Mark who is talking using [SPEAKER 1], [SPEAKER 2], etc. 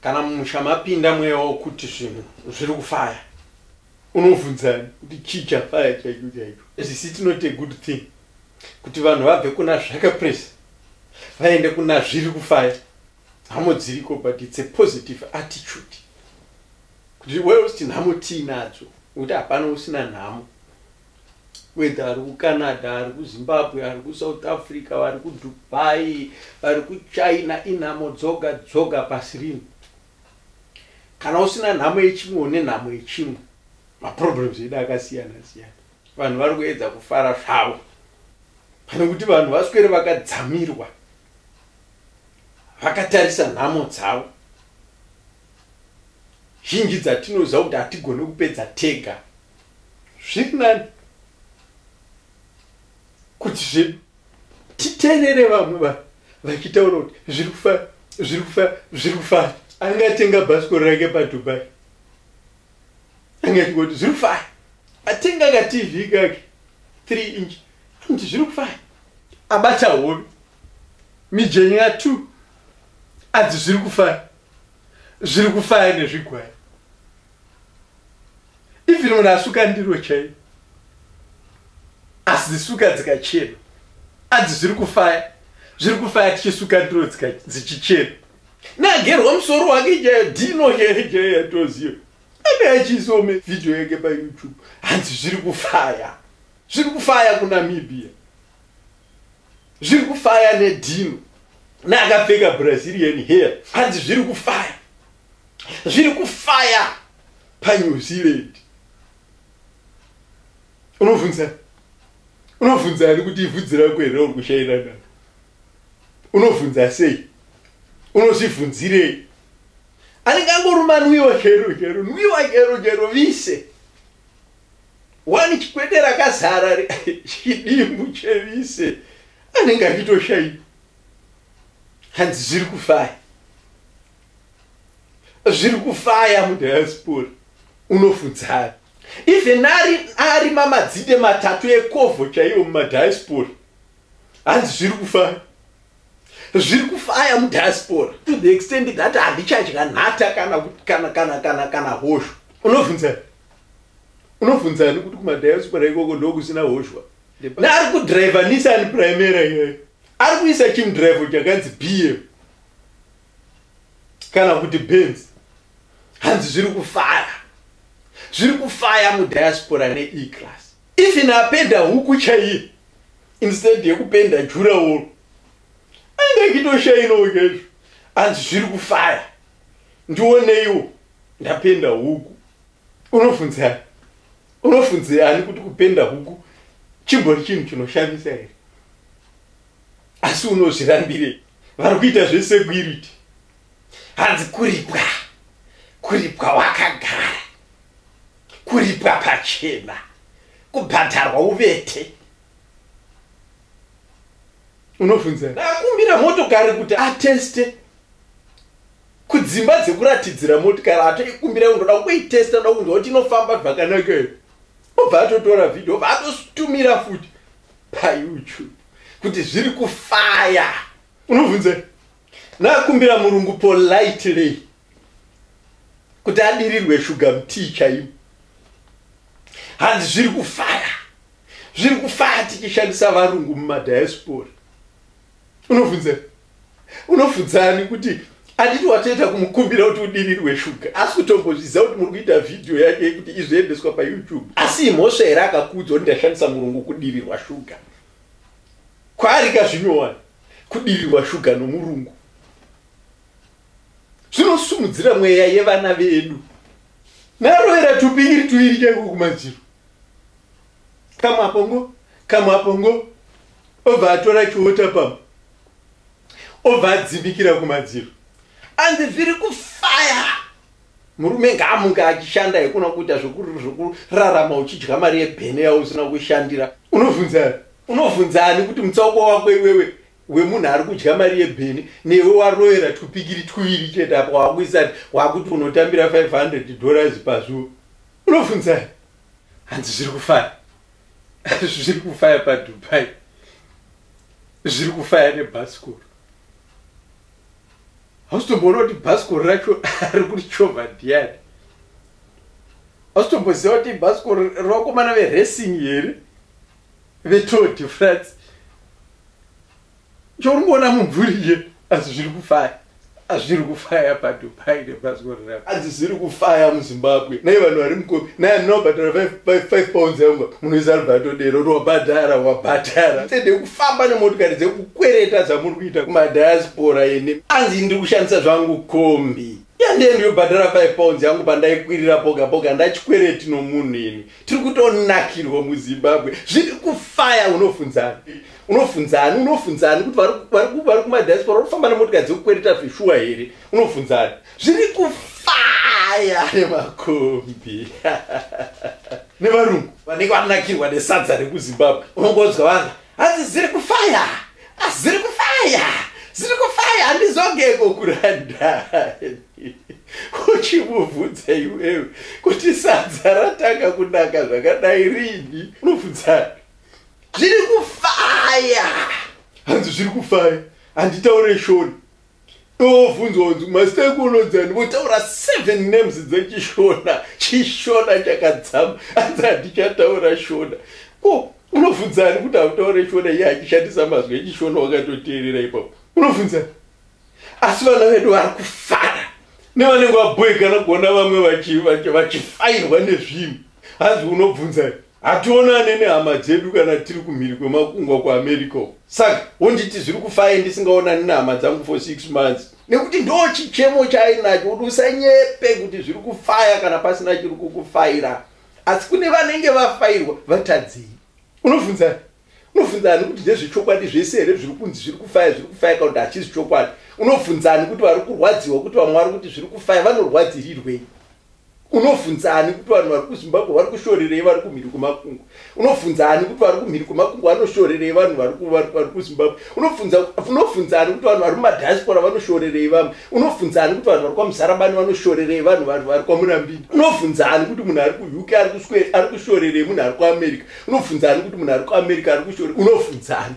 [SPEAKER 1] kana mushamapinda mwewo kuti zvinhu zviri kufaya unobvunzaani kuti chii chafaya chaicho chaicho. Is it not a good thing kuti vanhu vabve kuna zvakapresa vaende kuna zviri kufaya? Nhamo dziriko, but it's a positive attitude kuti wewe usiti nhamo tiinadzo, kuti hapana usina nhamo. Whether ari kuCanada, ari kuZimbabwe, ari kuSouth Africa, vari kuDubai, vari kuChina, inhamo dzoga dzoga pasi rino. Kana usina nhamo yechimwe une nhamo yechimwe, maproblems edu akasiyana siyana. Vanhu vari kuedza kufara zvavo pane kuti vanhu vaswere vakadzamirwa vakatarisa nhamo dzavo. Zhinji dzatinoziva kuti hatigone kupedza tega. Zviri nani kuti zvedu titeerere vamwe vachitaura kuti zviri kufaya, zviri kufaya, zviri kufaya. Angatenga bhasikoro rake paDubai, angati kuti zviri kufaya. Atenga ka TV kake 3 inch, anoti zviri kufaya. Abata hove mijenya 2 adzi zviri kufaya, zviri kufaya nezvigwaya. Even munhu asuka ndiro chaiyo, asi dzisuka dzikachena, adzi zviri kufaya tichisuka ndiro dzichichena. Nagerwa musoro wake chaiyo, dino chaiyo yatoziva. Ane achisome video yake paYouTube, hanzi zviri kufaya kuNamibia, zviri kufaya nedino naakapfeka Brazilian hair, hanzi zviri kufaya paNew Zealand. Unobvunzaani kuti ibvudzi rako here uri kushaira naro? Unobvunza sei? Unozvibvunzirei? Anenge angoruma nwiwa chero vise. Wani chikwete rakazara chidimbu chevise. Anenge achitoshaira. Hanzi zviri kufaya. Zviri kufaya mudiaspora. Unobvunzaani? Even ari mamadzide matatu ekovho chaiwo mumadiaspora, hanzi zviri kufaya. Zviri kufaya mudiaspora to the extent that handichadya nhata kana hosho. Unobvunzaani kuti kumadiaspora ikoko ndokusina hoshwa? Naari kudhiraivha Nissan Primera iyoyo, ari kuisa chimudhiraivho chakanzi BM kana kuti Benz, hanzi zviri kufaya. Zviri kufaya mudiaspora ne-E-class. Even apenda huku chaiyo instead yekupenda jurahoro, anenge achitoshairawo kezvo, hanzi zviri kufaya. Ndioneiwo ndapenda huku. Unobvunzaani kuti kupenda huku chimbori chinhu chinoshamisa here? Asi unozvirambirei? Vari kuita zvesecurity, hanzi kuripwa wakagara, kuripwa pachena, kubhadharwa uvete. Unobvunza akumbira motokari kuti ateste kudzimba dzekuratidzira motokari, atoikumbira undoda kuitesta, ndoda kunzwa kuti inofamba zvakanaka here. Obva atotora video, obva atotumira futi paYouTube kuti zviri kufaya. Unobvunza nakumbira murungu politely kuti adirirwe shuga mutii chaimo, hanzi zviri kufaya. Zviri kufaya tichishandisa varungu mumadiaspora. Unobvunzaani kuti handiti watoita kumukumbira kuti udirirwe shuga, asi kutombozviziva kuti muri kuita video yake kuti izoendeswa paYouTube. Asi imhosva here akakudzwa kuti ndashandisa murungu kudirirwa shuga? Kwaari kazvinyowana kudirirwa shuga nomurungu? Zvinosumudzira mweya yevana vedu. Narovera tupingiri tuiri chaiko kumadziro, kamwe apongo, obva atora chiota pamwe, obva adzimbikira kumadziro. Hanzi zviri kufaya. Murume ngaamunge achishanda yekuna kuita zvokurarama uchidya mari yebhene yausina kushandira. Unobvunzaani kuti mutsauko wako iwewe wemunhu ari kudya mari yebhene, newe warovera tupikiri tuiri chete apo wakuisa wakuti unotambira $500 pazuva? Unobvunzaani? Hanzi zviri kufaya. Zviri kufaya paDubai, zviri kufaya nebhasikoro. hausitomboona kuti bhasikoro racho ari kurichovha ndiani? Hausitomboziva kuti bhasikoro revakomana veracing here veTour de France choungoona mumvuriye asi zviri kufaya. Zviri kufaya paDubai nebhasikoro ravo. Asi zviri kufaya muZimbabwe. Nai vanhu vari mukomi. Nai munobhadhara 5 pounds yangu. Munoisa rubhatodero wabhadhara. Tende kufamba nemotokari dzekukwereta zvamuri kuita kumadiaspora ene. Anzi ndiri kushandisa zvangu kombi. Ndiye ndiyobhadhara 5 pounds yangu pandaikwirira poga ndachikwereti nomunhu ini. Tiri kutonakirwa muZimbabwe. Zviri kufaya unofunzani kuti vari kumadiaspora kufamba nemotokari dzekukwereta zvishua here. Unofunzani zviri kufaya nemakombi nevarungu vanenge vanakirwa nesadza rekuZimbabwe. Unongodzwa vanhu asi zviri kufaya handizongeko kuRondon. Uchimubvunza iwewe kuti sadza ratanga kunaka zvakadai rini? Unobvunzani zviri kufaya. Hanzi zviri kufaya handitaure shona. Ovunzwa unzi masitekunonzani votaura 7 names dzechishona. Chishona chakadzama hanzi handichataura shona. Unobvunzani kuti hautaure shona iye achishandisa mazwi echishona wakatoteerera ipapo? Unobvunzani? Asi vana vedu vari kufara nevanenge vabhoekana kuona vamwe vachifairwa nezvinhu. Hanzi unobvunzani? Hationane nehama dzedu kana tiri kumhiri kwemakungwa kuAmerica. Saka wonditi zviri kufaya ndisingaonani nehama dzangu for 6 months. Nekuti ndo chichemo chainacho kuti usanyepe kuti zviri kufaya kana pasina chiri kukufaira. Asi kune vanenge vafairwa vatadzei. Unobvunzani? Unobvunzani kuti ndezvechokwadi zvese here zviri kunzi zviri kufaya kana kuti hachisi chokwadi? Unobvunzani kuti vari kurwadziwa kuti vamwe vari kuti zviri kufaya vanorwadzirirwei? Unobvunzani kuti vanhu vari kuZimbabwe vari kushorerei vari kumhiri kwemakungwa? Unobvunzani kuti vari kumhiri kwemakungwa vanoshorerei vanhu vari kuZimbabwe? Unobvunzani kuti vanhu vari mumadiaspora vanoshorerei vamwe? Unobvunzani kuti vanhu vari kwaMuzarabani vanoshorerei vanhu vari kwaMurambini? Unobvunzani kuti munhu ari kuUK ari kushorerei munhu ari kuAmerica? Unobvunzani kuti munhu ari kuAmerica ari kushorerei? Unobvunzani?